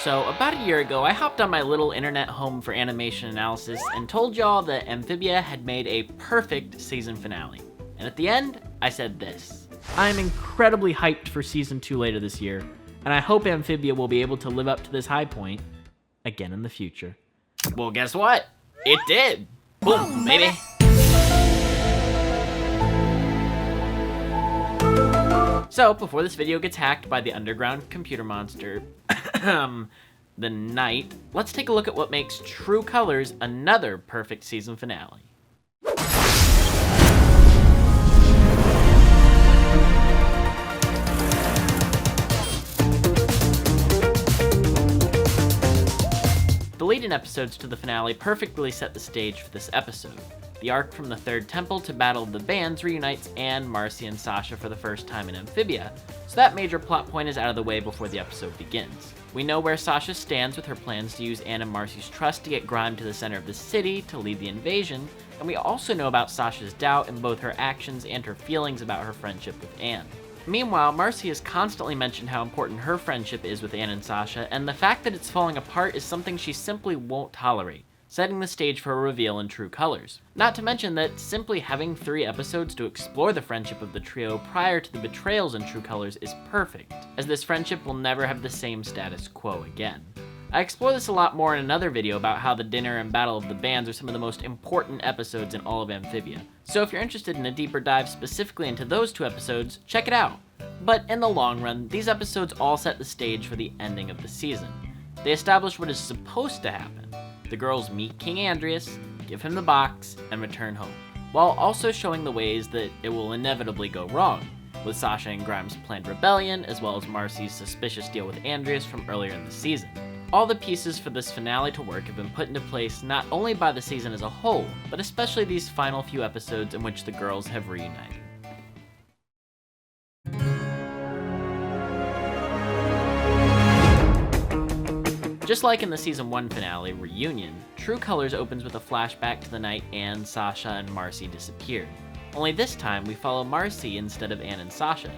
So about a year ago, I hopped on my little internet home for animation analysis and told y'all that Amphibia had made a perfect season finale. And at the end, I said this: I'm incredibly hyped for season 2 later this year, and I hope Amphibia will be able to live up to this high point again in the future. Well, guess what? It did! Boom, baby! So, before this video gets hacked by the underground computer monster, the Night, let's take a look at what makes True Colors another perfect season finale. The lead-in episodes to the finale perfectly set the stage for this episode. The arc from the Third Temple to Battle of the Bands reunites Anne, Marcy, and Sasha for the first time in Amphibia, so that major plot point is out of the way before the episode begins. We know where Sasha stands with her plans to use Anne and Marcy's trust to get Grime to the center of the city to lead the invasion, and we also know about Sasha's doubt in both her actions and her feelings about her friendship with Anne. Meanwhile, Marcy has constantly mentioned how important her friendship is with Anne and Sasha, and the fact that it's falling apart is something she simply won't tolerate, setting the stage for a reveal in True Colors. Not to mention that simply having 3 episodes to explore the friendship of the trio prior to the betrayals in True Colors is perfect, as this friendship will never have the same status quo again. I explore this a lot more in another video about how the dinner and Battle of the Bands are some of the most important episodes in all of Amphibia, so if you're interested in a deeper dive specifically into those 2 episodes, check it out. But in the long run, these episodes all set the stage for the ending of the season. They establish what is supposed to happen. The girls meet King Andrias, give him the box, and return home, while also showing the ways that it will inevitably go wrong, with Sasha and Grime's planned rebellion, as well as Marcy's suspicious deal with Andrias from earlier in the season. All the pieces for this finale to work have been put into place not only by the season as a whole, but especially these final few episodes in which the girls have reunited. Just like in the Season 1 finale, Reunion, True Colors opens with a flashback to the night Anne, Sasha, and Marcy disappeared. Only this time, we follow Marcy instead of Anne and Sasha.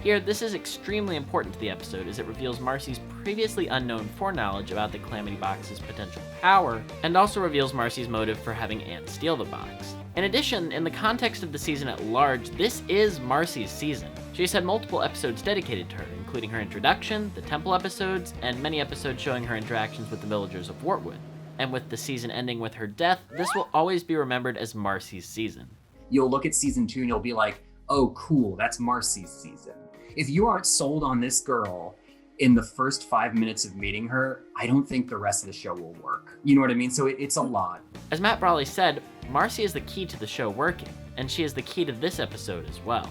Here, this is extremely important to the episode as it reveals Marcy's previously unknown foreknowledge about the Calamity Box's potential power, and also reveals Marcy's motive for having Anne steal the box. In addition, in the context of the season at large, this is Marcy's season. She's had multiple episodes dedicated to her, including her introduction, the temple episodes, and many episodes showing her interactions with the villagers of Wartwood. And with the season ending with her death, this will always be remembered as Marcy's season. You'll look at season 2 and you'll be like, oh cool, that's Marcy's season. If you aren't sold on this girl in the first 5 minutes of meeting her, I don't think the rest of the show will work. You know what I mean? So it's a lot. As Matt Brawley said, Marcy is the key to the show working, and she is the key to this episode as well.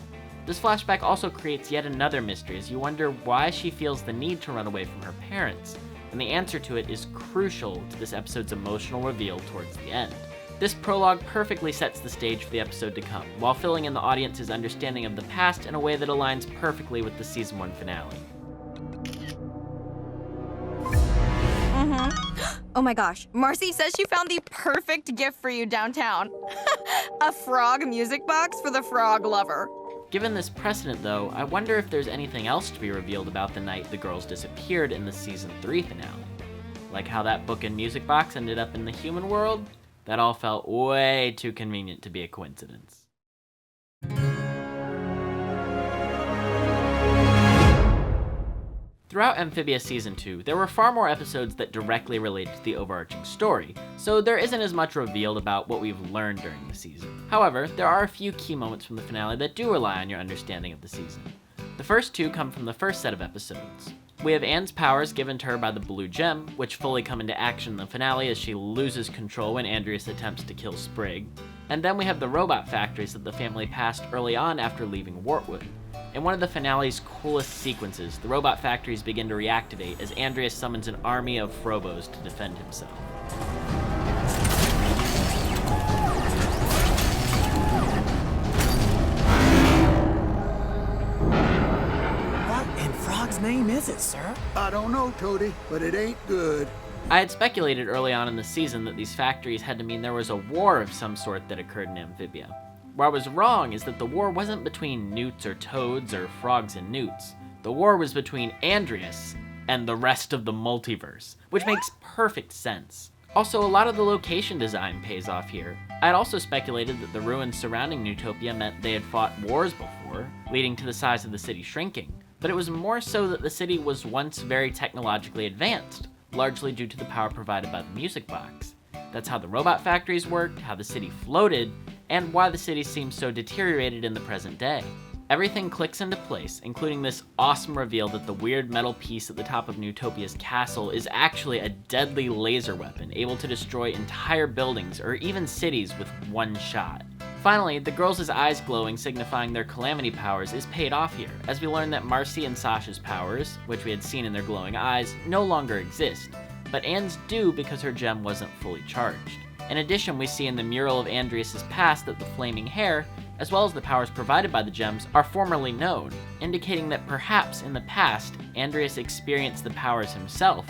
This flashback also creates yet another mystery as you wonder why she feels the need to run away from her parents, and the answer to it is crucial to this episode's emotional reveal towards the end. This prologue perfectly sets the stage for the episode to come, while filling in the audience's understanding of the past in a way that aligns perfectly with the Season 1 finale. Oh my gosh, Marcy says she found the perfect gift for you downtown. A frog music box for the frog lover. Given this precedent though, I wonder if there's anything else to be revealed about the night the girls disappeared in the Season 3 finale. Like how that book and music box ended up in the human world? That all felt way too convenient to be a coincidence. Throughout Amphibia Season 2, there were far more episodes that directly related to the overarching story, so there isn't as much revealed about what we've learned during the season. However, there are a few key moments from the finale that do rely on your understanding of the season. The first 2 come from the first set of episodes. We have Anne's powers given to her by the Blue Gem, which fully come into action in the finale as she loses control when Andrias attempts to kill Sprig. And then we have the robot factories that the family passed early on after leaving Wartwood. In one of the finale's coolest sequences, the robot factories begin to reactivate as Andrias summons an army of Frobos to defend himself. What in frog's name is it, sir? I don't know, Toady, but it ain't good. I had speculated early on in the season that these factories had to mean there was a war of some sort that occurred in Amphibia. Where I was wrong is that the war wasn't between newts or toads or frogs and newts. The war was between Andrias and the rest of the multiverse, which makes perfect sense. Also, a lot of the location design pays off here. I'd also speculated that the ruins surrounding Newtopia meant they had fought wars before, leading to the size of the city shrinking. But it was more so that the city was once very technologically advanced, largely due to the power provided by the music box. That's how the robot factories worked, how the city floated, and why the city seems so deteriorated in the present day. Everything clicks into place, including this awesome reveal that the weird metal piece at the top of Newtopia's castle is actually a deadly laser weapon able to destroy entire buildings or even cities with one shot. Finally, the girls' eyes glowing, signifying their calamity powers, is paid off here, as we learn that Marcy and Sasha's powers, which we had seen in their glowing eyes, no longer exist, but Anne's do because her gem wasn't fully charged. In addition, we see in the mural of Andrias' past that the flaming hair, as well as the powers provided by the gems, are formerly known, indicating that perhaps in the past, Andrias experienced the powers himself,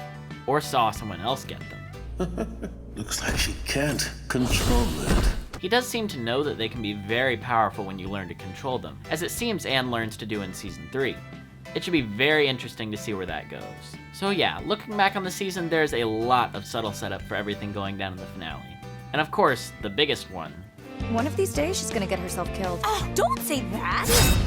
or saw someone else get them. Looks like she can't control it. He does seem to know that they can be very powerful when you learn to control them, as it seems Anne learns to do in Season 3. It should be very interesting to see where that goes. So yeah, looking back on the season, there's a lot of subtle setup for everything going down in the finale. And of course, the biggest one. One of these days, she's gonna get herself killed. Oh, don't say that!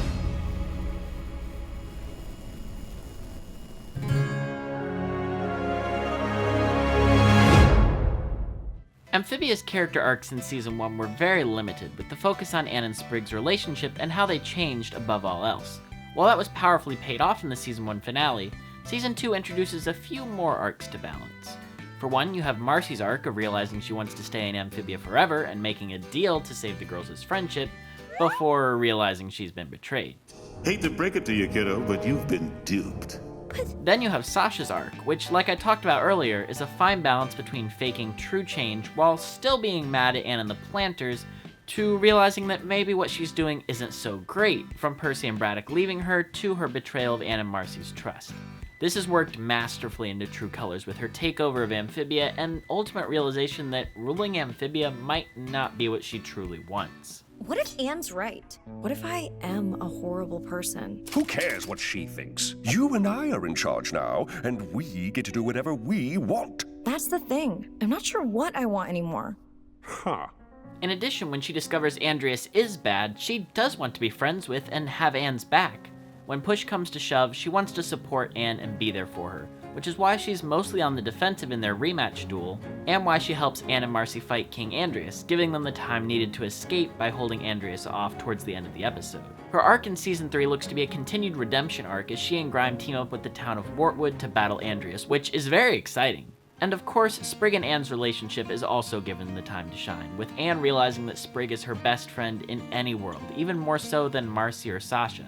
Amphibia's character arcs in Season 1 were very limited, with the focus on Anne and Sprig's relationship and how they changed above all else. While that was powerfully paid off in the Season 1 finale, Season 2 introduces a few more arcs to balance. For one, you have Marcy's arc of realizing she wants to stay in Amphibia forever and making a deal to save the girls' friendship, before realizing she's been betrayed. Hate to break it to you, kiddo, but you've been duped. Then you have Sasha's arc, which, like I talked about earlier, is a fine balance between faking true change while still being mad at Anne and the Planters, to realizing that maybe what she's doing isn't so great, from Percy and Braddock leaving her to her betrayal of Anne and Marcy's trust. This is worked masterfully into true colors with her takeover of Amphibia and ultimate realization that ruling Amphibia might not be what she truly wants. What if Anne's right? What if I am a horrible person? Who cares what she thinks? You and I are in charge now, and we get to do whatever we want. That's the thing. I'm not sure what I want anymore. Huh. In addition, when she discovers Andrias is bad, she does want to be friends with and have Anne's back. When push comes to shove, she wants to support Anne and be there for her, which is why she's mostly on the defensive in their rematch duel, and why she helps Anne and Marcy fight King Andrias, giving them the time needed to escape by holding Andrias off towards the end of the episode. Her arc in Season 3 looks to be a continued redemption arc as she and Grime team up with the town of Wartwood to battle Andrias, which is very exciting. And of course, Sprig and Anne's relationship is also given the time to shine, with Anne realizing that Sprig is her best friend in any world, even more so than Marcy or Sasha.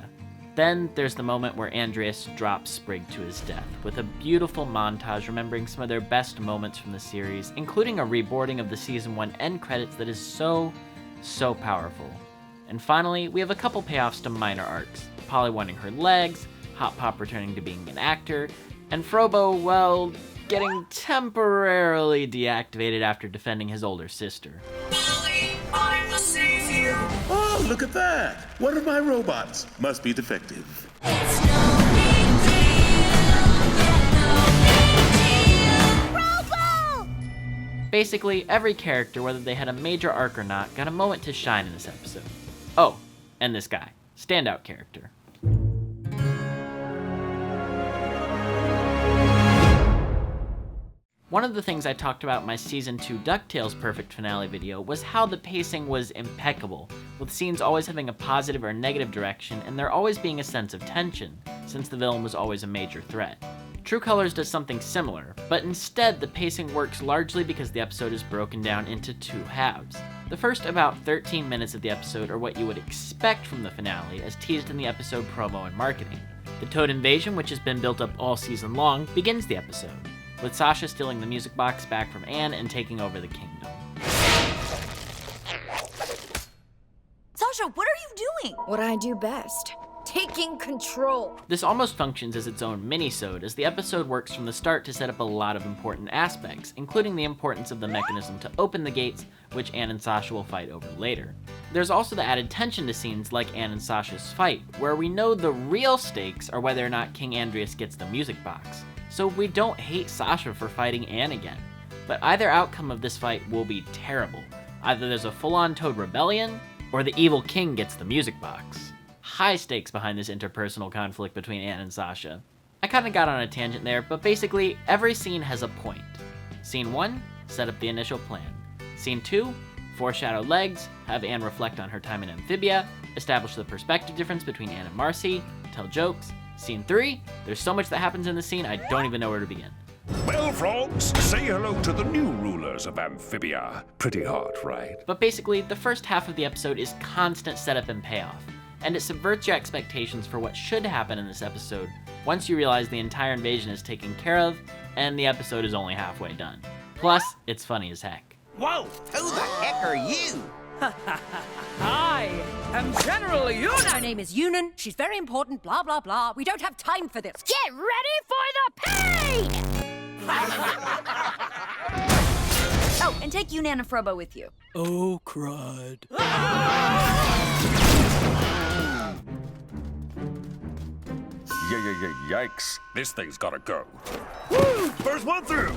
Then there's the moment where Andrias drops Sprig to his death, with a beautiful montage remembering some of their best moments from the series, including a reboarding of the Season 1 end credits that is so powerful. And finally, we have a couple payoffs to minor arcs, Polly wanting her legs, Hot Pop returning to being an actor, and Frobo, well, getting temporarily deactivated after defending his older sister. Oh, look at that! One of my robots must be defective. Basically, every character, whether they had a major arc or not, got a moment to shine in this episode. Oh, and this guy. Standout character. One of the things I talked about in my Season 2 DuckTales Perfect Finale video was how the pacing was impeccable, with scenes always having a positive or negative direction and there always being a sense of tension, since the villain was always a major threat. True Colors does something similar, but instead the pacing works largely because the episode is broken down into two halves. The first about 13 minutes of the episode are what you would expect from the finale, as teased in the episode promo and marketing. The Toad invasion, which has been built up all season long, begins the episode, with Sasha stealing the music box back from Anne and taking over the kingdom. Sasha, what are you doing? What I do best. Taking control. This almost functions as its own mini-sode, as the episode works from the start to set up a lot of important aspects, including the importance of the mechanism to open the gates, which Anne and Sasha will fight over later. There's also the added tension to scenes like Anne and Sasha's fight, where we know the real stakes are whether or not King Andrias gets the music box. so we don't hate Sasha for fighting Anne again. But either outcome of this fight will be terrible. Either there's a full-on Toad rebellion, or the evil king gets the music box. High stakes behind this interpersonal conflict between Anne and Sasha. I kinda got on a tangent there, but basically, every scene has a point. Scene 1, set up the initial plan. Scene 2, foreshadow legs, have Anne reflect on her time in Amphibia, establish the perspective difference between Anne and Marcy, tell jokes. Scene 3, there's so much that happens in the scene, I don't even know where to begin. Well, frogs, say hello to the new rulers of Amphibia. Pretty hot, right? But basically, the first half of the episode is constant setup and payoff, and it subverts your expectations for what should happen in this episode once you realize the entire invasion is taken care of, and the episode is only halfway done. Plus, it's funny as heck. Whoa! Who the heck are you? I am General Her Yuna! name is Yunan. She's very important, blah, blah, blah. We don't have time for this. Get ready for the pay! Oh, and take Yunan and Frobo with you. Oh, crud. Yikes. This thing's gotta go. Woo! First one through!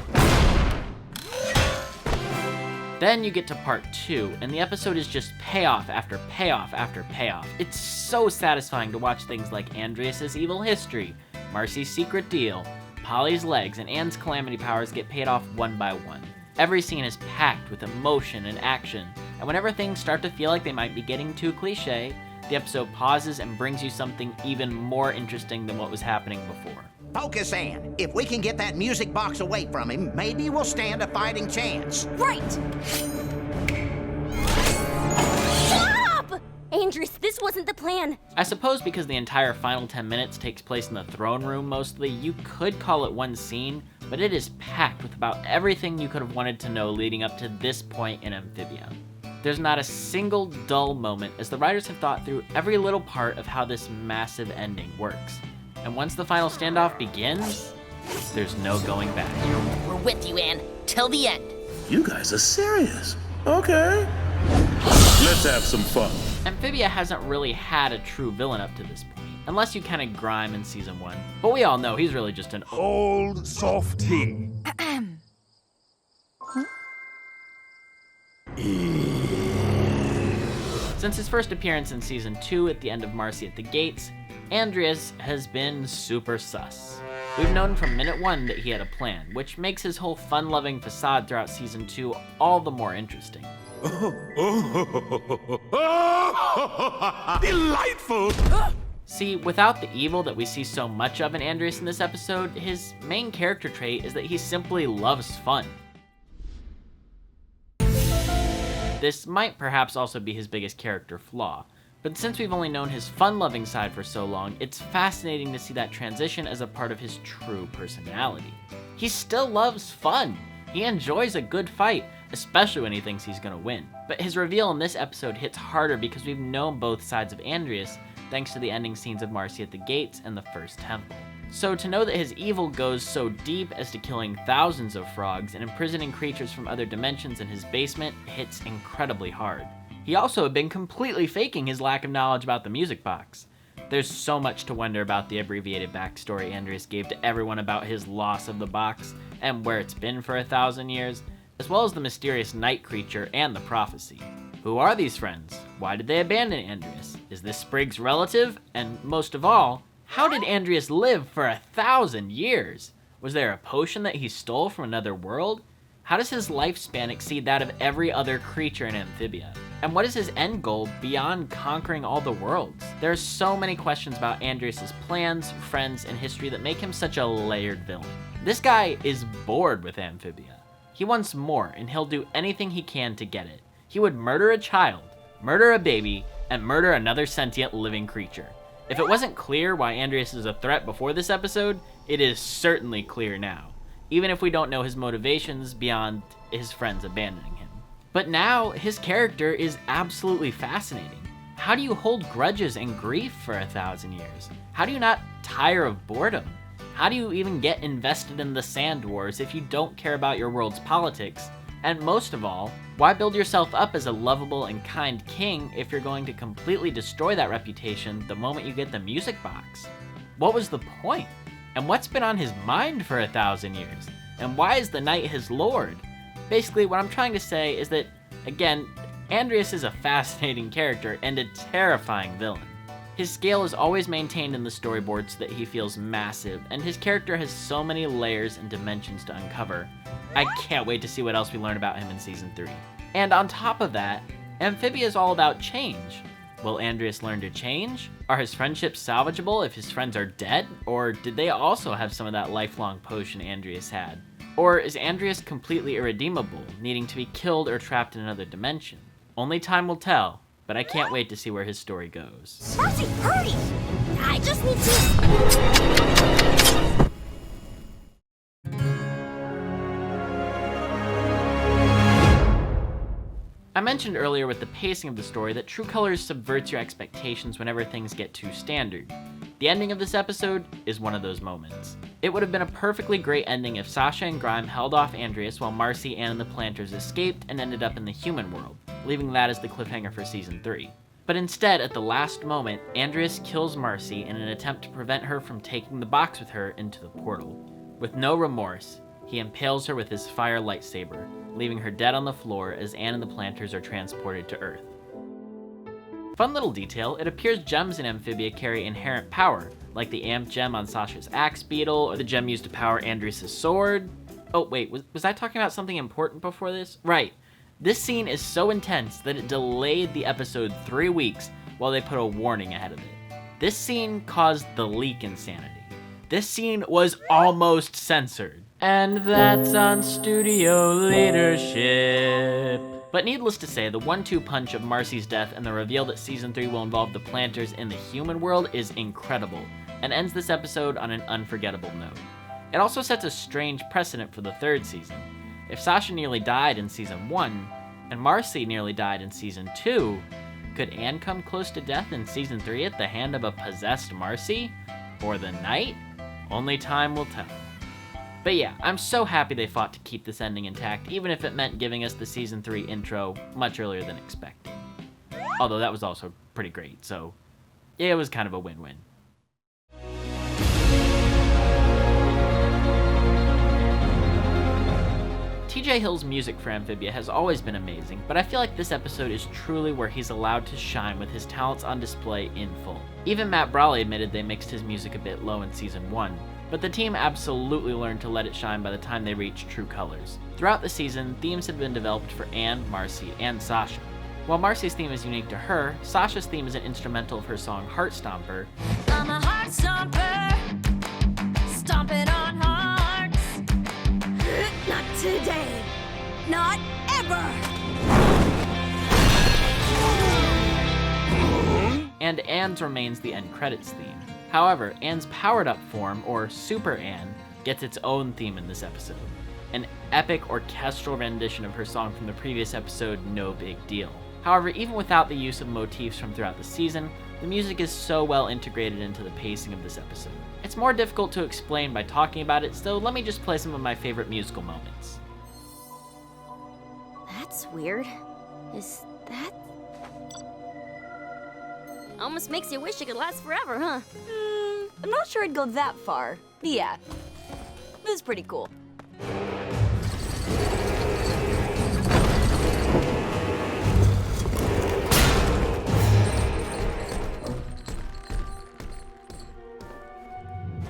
Then you get to part 2, and the episode is just payoff after payoff after payoff. It's so satisfying to watch things like Andrias' evil history, Marcy's secret deal, Polly's legs, and Anne's calamity powers get paid off one by one. Every scene is packed with emotion and action, and whenever things start to feel like they might be getting too cliche, the episode pauses and brings you something even more interesting than what was happening before. Focus, Anne. If we can get that music box away from him, maybe we'll stand a fighting chance. Right! Stop! Andrias, this wasn't the plan. I suppose because the entire final 10 minutes takes place in the throne room mostly, you could call it one scene, but it is packed with about everything you could have wanted to know leading up to this point in Amphibia. There's not a single dull moment, as the writers have thought through every little part of how this massive ending works. And once the final standoff begins, there's no going back. We're with you, Anne, till the end. You guys are serious. Okay. Let's have some fun. Amphibia hasn't really had a true villain up to this point, unless you count Grime in season 1. But we all know he's really just an Old softy. Since his first appearance in season 2 at the end of Marcy at the Gates, Andrias has been super sus. We've known from minute 1 that he had a plan, which makes his whole fun-loving facade throughout season 2 all the more interesting. Delightful! See, without the evil that we see so much of in Andrias in this episode, his main character trait is that he simply loves fun. This might perhaps also be his biggest character flaw, but since we've only known his fun-loving side for so long, it's fascinating to see that transition as a part of his true personality. He still loves fun. He enjoys a good fight, especially when he thinks he's gonna win. But his reveal in this episode hits harder because we've known both sides of Andrias thanks to the ending scenes of Marcy at the Gates and the First Temple. So to know that his evil goes so deep as to killing thousands of frogs and imprisoning creatures from other dimensions in his basement hits incredibly hard. He also had been completely faking his lack of knowledge about the music box. There's so much to wonder about the abbreviated backstory Andrias gave to everyone about his loss of the box and where it's been for 1,000 years, as well as the mysterious night creature and the prophecy. Who are these friends? Why did they abandon Andrias? Is this Sprig's relative? And most of all, how did Andrias live for 1,000 years? Was there a potion that he stole from another world? How does his lifespan exceed that of every other creature in Amphibia? And what is his end goal beyond conquering all the worlds? There are so many questions about Andrias' plans, friends, and history that make him such a layered villain. This guy is bored with Amphibia. He wants more, and he'll do anything he can to get it. He would murder a child, murder a baby, and murder another sentient living creature. If it wasn't clear why Andrias is a threat before this episode, it is certainly clear now, even if we don't know his motivations beyond his friends abandoning him. But now, his character is absolutely fascinating. How do you hold grudges and grief for 1,000 years? How do you not tire of boredom? How do you even get invested in the Sand Wars if you don't care about your world's politics? And most of all, why build yourself up as a lovable and kind king if you're going to completely destroy that reputation the moment you get the music box? What was the point? And what's been on his mind for 1,000 years? And why is the knight his lord? Basically, what I'm trying to say is that, again, Andrias is a fascinating character and a terrifying villain. His scale is always maintained in the storyboard so that he feels massive, and his character has so many layers and dimensions to uncover. I can't wait to see what else we learn about him in Season 3. And on top of that, Amphibia is all about change. Will Andrias learn to change? Are his friendships salvageable if his friends are dead? Or did they also have some of that lifelong potion Andrias had? Or is Andrias completely irredeemable, needing to be killed or trapped in another dimension? Only time will tell, but I can't wait to see where his story goes. Marcy, hurry! I just need to... I mentioned earlier with the pacing of the story that True Colors subverts your expectations whenever things get too standard. The ending of this episode is one of those moments. It would have been a perfectly great ending if Sasha and Grime held off Andrias while Marcy, Anne, and the Planters escaped and ended up in the human world, leaving that as the cliffhanger for Season 3. But instead, at the last moment, Andrias kills Marcy in an attempt to prevent her from taking the box with her into the portal. With no remorse, he impales her with his fire lightsaber, leaving her dead on the floor as Anne and the Planters are transported to Earth. Fun little detail, it appears gems in Amphibia carry inherent power, like the Amp gem on Sasha's axe beetle, or the gem used to power Andrias' sword. Oh wait, was I talking about something important before this? Right. This scene is so intense that it delayed the episode 3 weeks while they put a warning ahead of it. This scene caused the leak insanity. This scene was almost censored. And that's on studio leadership. But needless to say, the 1-2 punch of Marcy's death and the reveal that Season 3 will involve the Planters in the human world is incredible, and ends this episode on an unforgettable note. It also sets a strange precedent for the 3rd season. If Sasha nearly died in Season 1, and Marcy nearly died in Season 2, could Anne come close to death in Season 3 at the hand of a possessed Marcy? Or the Knight? Only time will tell. But yeah, I'm so happy they fought to keep this ending intact, even if it meant giving us the Season 3 intro much earlier than expected. Although that was also pretty great, so yeah, it was kind of a win-win. TJ Hill's music for Amphibia has always been amazing, but I feel like this episode is truly where he's allowed to shine with his talents on display in full. Even Matt Brawley admitted they mixed his music a bit low in Season 1, but the team absolutely learned to let it shine by the time they reached True Colors. Throughout the season, themes have been developed for Anne, Marcy, and Sasha. While Marcy's theme is unique to her, Sasha's theme is an instrumental of her song Heart Stomper. I'm a heart stomper, stomping on hearts. Not today. Not ever. And Anne's remains the end credits theme. However, Anne's powered-up form, or Super Anne, gets its own theme in this episode. An epic orchestral rendition of her song from the previous episode, No Big Deal. However, even without the use of motifs from throughout the season, the music is so well integrated into the pacing of this episode. It's more difficult to explain by talking about it, so let me just play some of my favorite musical moments. That's weird. Is that... Almost makes you wish it could last forever, huh? I'm not sure I'd go that far. Yeah, it was pretty cool.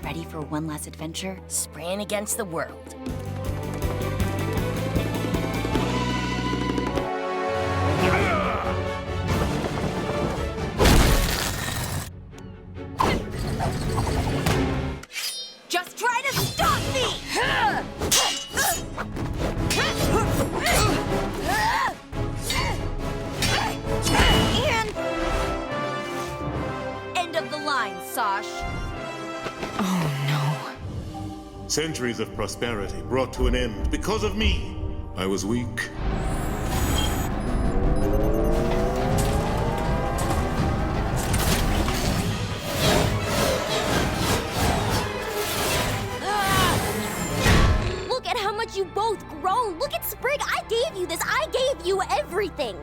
Ready for one last adventure? Spraying against the world. Just try to stop me! And... End of the line, Sash. Centuries of prosperity brought to an end because of me. I was weak. Look at how much you both grown. Look at Sprig. I gave you this. I gave you everything.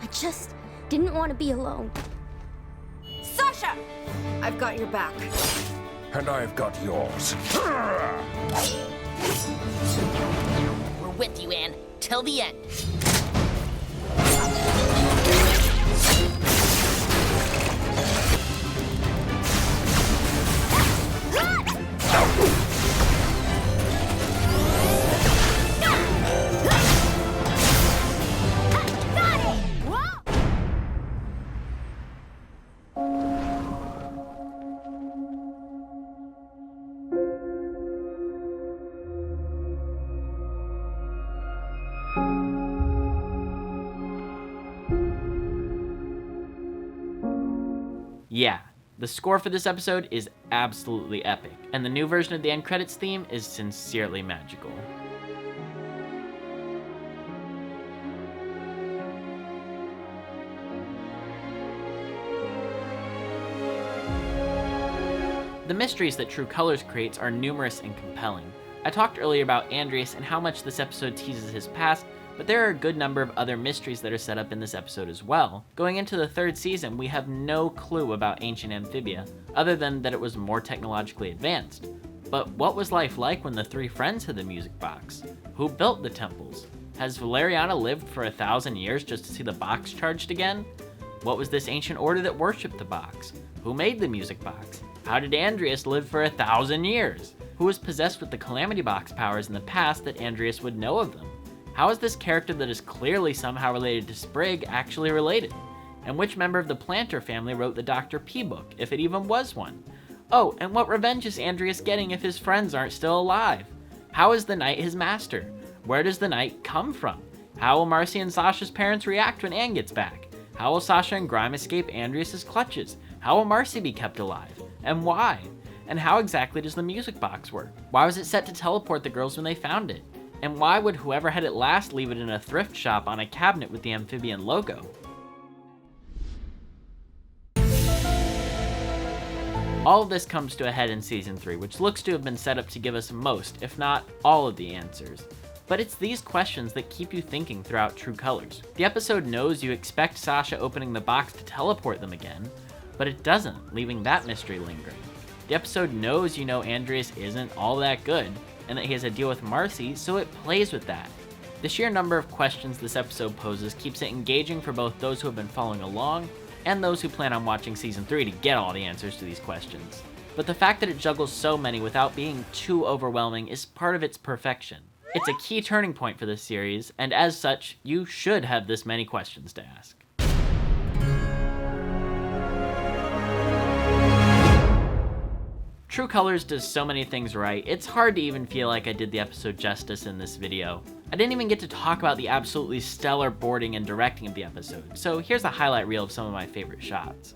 I just didn't want to be alone. Sasha! I've got your back. And I've got yours. We're with you, Anne, till the end. Yeah, the score for this episode is absolutely epic, and the new version of the end credits theme is sincerely magical. The mysteries that True Colors creates are numerous and compelling. I talked earlier about Andrias and how much this episode teases his past, but there are a good number of other mysteries that are set up in this episode as well. Going into the third season, we have no clue about ancient Amphibia, other than that it was more technologically advanced. But what was life like when the three friends had the music box? Who built the temples? Has Valeriana lived for 1,000 years just to see the box charged again? What was this ancient order that worshipped the box? Who made the music box? How did Andrias live for 1,000 years? Who was possessed with the Calamity Box powers in the past that Andrias would know of them? How is this character that is clearly somehow related to Sprig actually related? And which member of the Planter family wrote the Dr. P book, if it even was one? Oh, and what revenge is Andrias getting if his friends aren't still alive? How is the knight his master? Where does the knight come from? How will Marcy and Sasha's parents react when Anne gets back? How will Sasha and Grime escape Andrias' clutches? How will Marcy be kept alive? And why? And how exactly does the music box work? Why was it set to teleport the girls when they found it? And why would whoever had it last leave it in a thrift shop on a cabinet with the amphibian logo? All of this comes to a head in Season 3, which looks to have been set up to give us most, if not all of the answers. But it's these questions that keep you thinking throughout True Colors. The episode knows you expect Sasha opening the box to teleport them again, but it doesn't, leaving that mystery lingering. The episode knows you know Andrias isn't all that good, and that he has a deal with Marcy, so it plays with that. The sheer number of questions this episode poses keeps it engaging for both those who have been following along and those who plan on watching Season 3 to get all the answers to these questions. But the fact that it juggles so many without being too overwhelming is part of its perfection. It's a key turning point for this series, and as such, you should have this many questions to ask. True Colors does so many things right, it's hard to even feel like I did the episode justice in this video. I didn't even get to talk about the absolutely stellar boarding and directing of the episode, so here's a highlight reel of some of my favorite shots.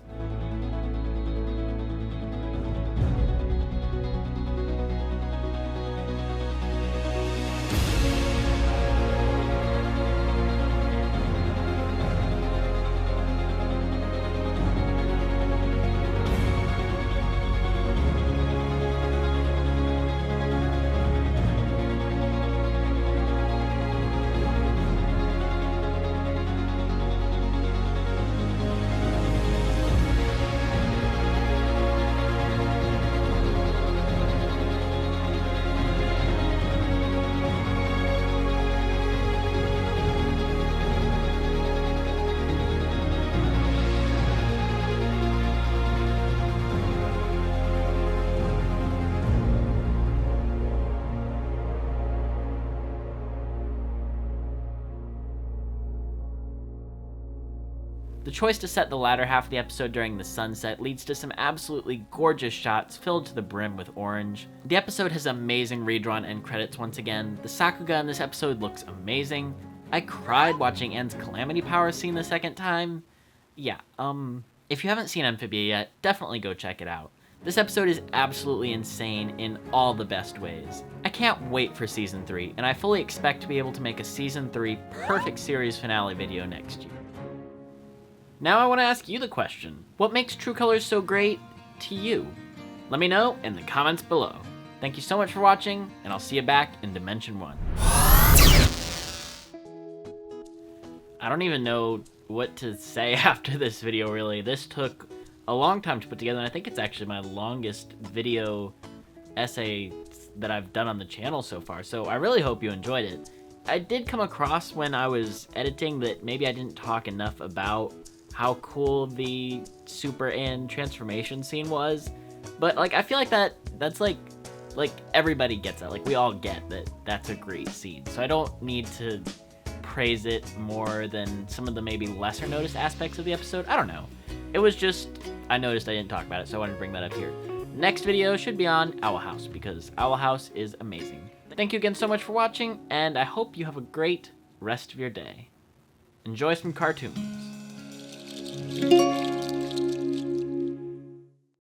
The choice to set the latter half of the episode during the sunset leads to some absolutely gorgeous shots filled to the brim with orange. The episode has amazing redrawn end credits once again. The Sakuga in this episode looks amazing. I cried watching Anne's Calamity Power scene the second time. Yeah, if you haven't seen Amphibia yet, definitely go check it out. This episode is absolutely insane in all the best ways. I can't wait for Season 3, and I fully expect to be able to make a Season 3 perfect series finale video next year. Now I want to ask you the question, what makes True Colors so great to you? Let me know in the comments below. Thank you so much for watching, and I'll see you back in Dimension 1. I don't even know what to say after this video, really. This took a long time to put together, and I think it's actually my longest video essay that I've done on the channel so far, so I really hope you enjoyed it. I did come across when I was editing that maybe I didn't talk enough about how cool the Super and transformation scene was, but like I feel like that's like everybody gets that. Like we all get that that's a great scene, so I don't need to praise it more than some of the maybe lesser noticed aspects of the episode. I don't know. It was just, I noticed I didn't talk about it, so I wanted to bring that up here. Next video should be on Owl House, because Owl House is amazing. Thank you again so much for watching, and I hope you have a great rest of your day. Enjoy some cartoons.